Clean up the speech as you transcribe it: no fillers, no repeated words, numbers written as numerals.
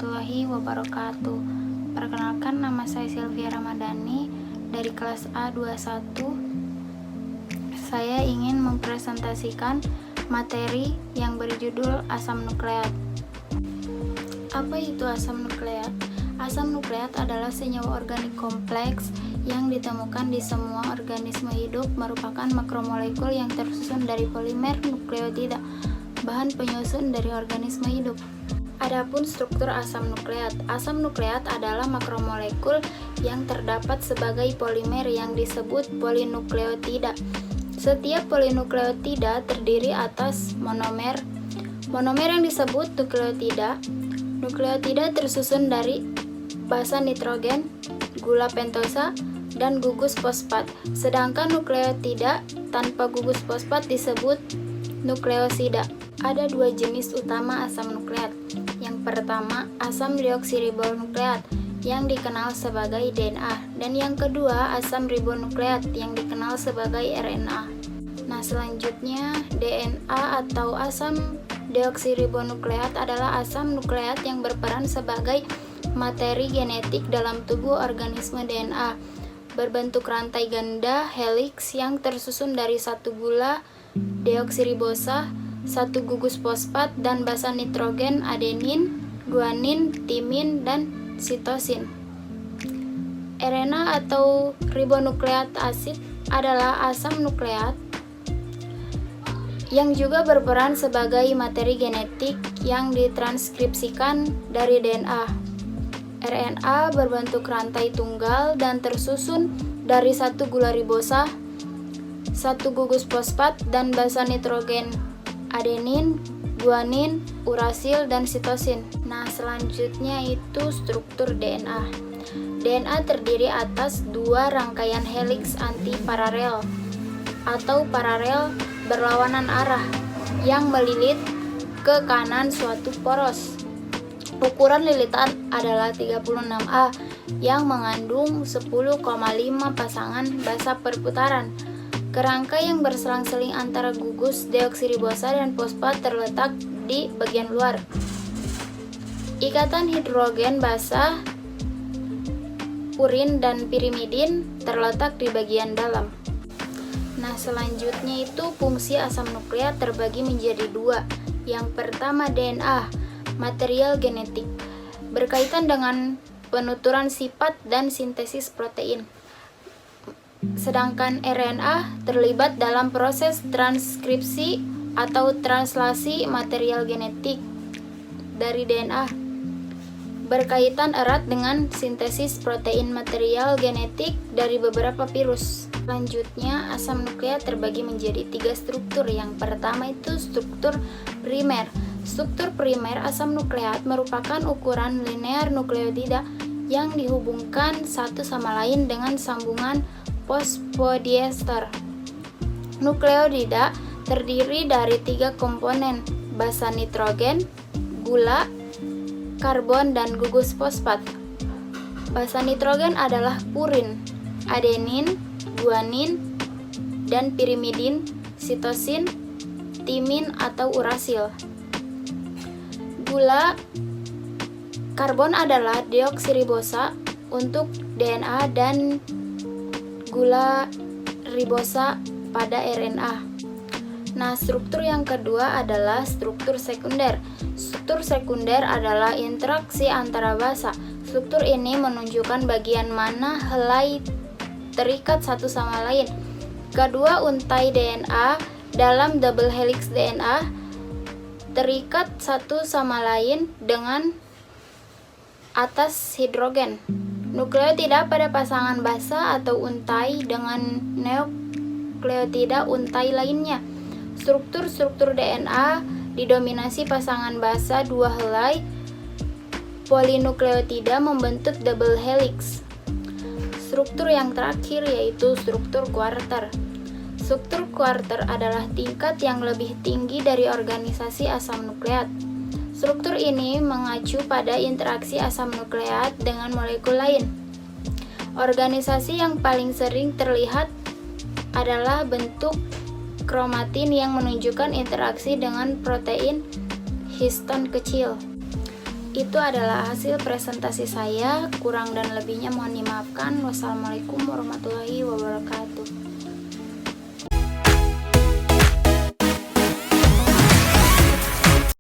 warahmatullahi wabarakatuh. Perkenalkan, nama saya Sylvia Ramadhani dari kelas A21. Saya ingin mempresentasikan materi yang berjudul asam nukleat. Apa itu asam nukleat? Asam nukleat adalah senyawa organik kompleks yang ditemukan di semua organisme hidup, merupakan makromolekul yang tersusun dari polimer nukleotida, bahan penyusun dari organisme hidup. Adapun struktur asam nukleat adalah makromolekul yang terdapat sebagai polimer yang disebut polinukleotida. Setiap polinukleotida terdiri atas monomer. Monomer yang disebut nukleotida. Nukleotida tersusun dari basa nitrogen, gula pentosa, dan gugus fosfat. Sedangkan nukleotida tanpa gugus fosfat disebut nukleosida. Ada dua jenis utama asam nukleat. Yang pertama, asam deoksiribonukleat yang dikenal sebagai DNA, dan yang kedua, asam ribonukleat yang dikenal sebagai RNA. Nah, selanjutnya DNA atau asam deoksiribonukleat adalah asam nukleat yang berperan sebagai materi genetik dalam tubuh organisme DNA, berbentuk rantai ganda helix yang tersusun dari satu gula deoksiribosa, satu gugus fosfat, dan basa nitrogen, adenin, guanin, timin, dan sitosin. RNA atau ribonukleat asid adalah asam nukleat yang juga berperan sebagai materi genetik yang ditranskripsikan dari DNA. RNA berbentuk rantai tunggal dan tersusun dari satu gula ribosa, satu gugus fosfat, dan basa nitrogen, adenin, guanin, urasil, dan sitosin. Nah, selanjutnya itu struktur DNA. DNA terdiri atas dua rangkaian helix antiparalel atau paralel berlawanan arah yang melilit ke kanan suatu poros. Ukuran lilitan adalah 36A yang mengandung 10,5 pasangan basa perputaran. Kerangka yang berselang-seling antara gugus deoksiribosa dan fosfat terletak di bagian luar. Ikatan hidrogen basa, purin, dan pirimidin terletak di bagian dalam. Nah, selanjutnya itu fungsi asam nukleat terbagi menjadi dua. Yang pertama, DNA, material genetik, berkaitan dengan penuturan sifat dan sintesis protein. Sedangkan RNA terlibat dalam proses transkripsi atau translasi material genetik dari DNA, berkaitan erat dengan sintesis protein material genetik dari beberapa virus. Selanjutnya, asam nukleat terbagi menjadi tiga struktur. Yang pertama itu struktur primer. Struktur primer asam nukleat merupakan ukuran linear nukleotida yang dihubungkan satu sama lain dengan sambungan fosfodiester. Nukleotida terdiri dari tiga komponen, basa nitrogen, gula, karbon, dan gugus fosfat. Basa nitrogen adalah purin, adenin, guanin, dan pirimidin, sitosin, timin atau urasil. Gula karbon adalah deoksiribosa untuk DNA dan gula ribosa pada RNA. Nah, struktur yang kedua adalah struktur sekunder. Struktur sekunder adalah interaksi antara basa. Struktur ini menunjukkan bagian mana helai terikat satu sama lain. Kedua untai DNA dalam double helix DNA terikat satu sama lain dengan atas hidrogen. Nukleotida pada pasangan basa atau untai dengan nukleotida untai lainnya. Struktur-struktur DNA didominasi pasangan basa dua helai polinukleotida membentuk double helix. Struktur yang terakhir yaitu struktur kuarter. Struktur kuarter adalah tingkat yang lebih tinggi dari organisasi asam nukleat. Struktur ini mengacu pada interaksi asam nukleat dengan molekul lain. Organisasi yang paling sering terlihat adalah bentuk kromatin yang menunjukkan interaksi dengan protein histon kecil. Itu adalah hasil presentasi saya, kurang dan lebihnya mohon dimaafkan. Wassalamualaikum warahmatullahi wabarakatuh.